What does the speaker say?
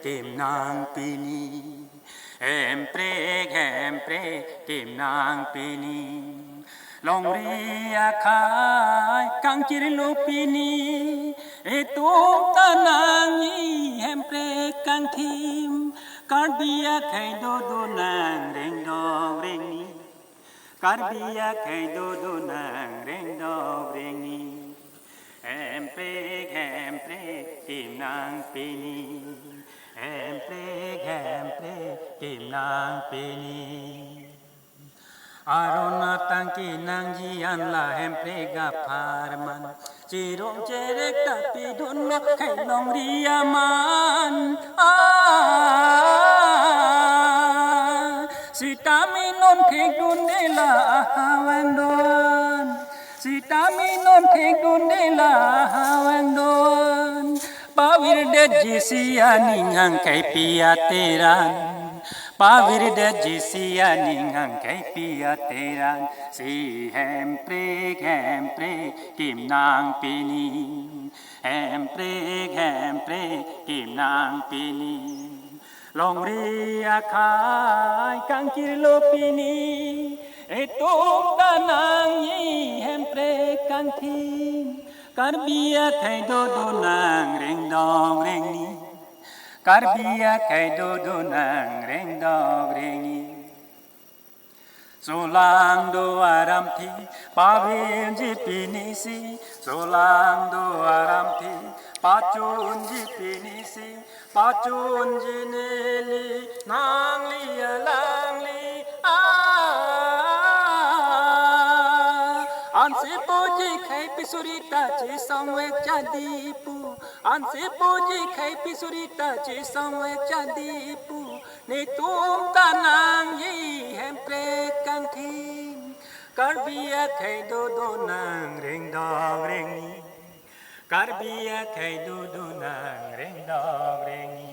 tìm nàng piniempre tìm nàng pini long ria khai kang chiri lupini etum tanangiempre kang thim karbia khai do nang reng do reng ni karbia khai do nang reng do reng niempre tìm nàng piniempre tìm nàng pini arona tangki nang jian laempre ga parman chirong cherek tapi don no khai long riaman sitami non thek dun de la hawang don sitami non thek dun de la hawang don pavir de jisia ningang kai pia teran pavir de jisia ningang kai pia teran si hempre kim nang pini hempre kim nang pini long ria khai kang kirlo pini etum tanang yi hempre kang thim karbia khai do nang reng dong reng ni karbia khai do nang reng dong reng ni solang do aram thi pavin ji pinisi solang do aram thi pachun ji pinisi pachun ji neli nang li lang li anse poji khai pisurita chi samwek chadipu anse poji khai pisurita chi samwek chadipu ne tum tanang yi hempre kang thim karbia khai do nang reng dong reng ni karbia khai do nang reng dong reng ni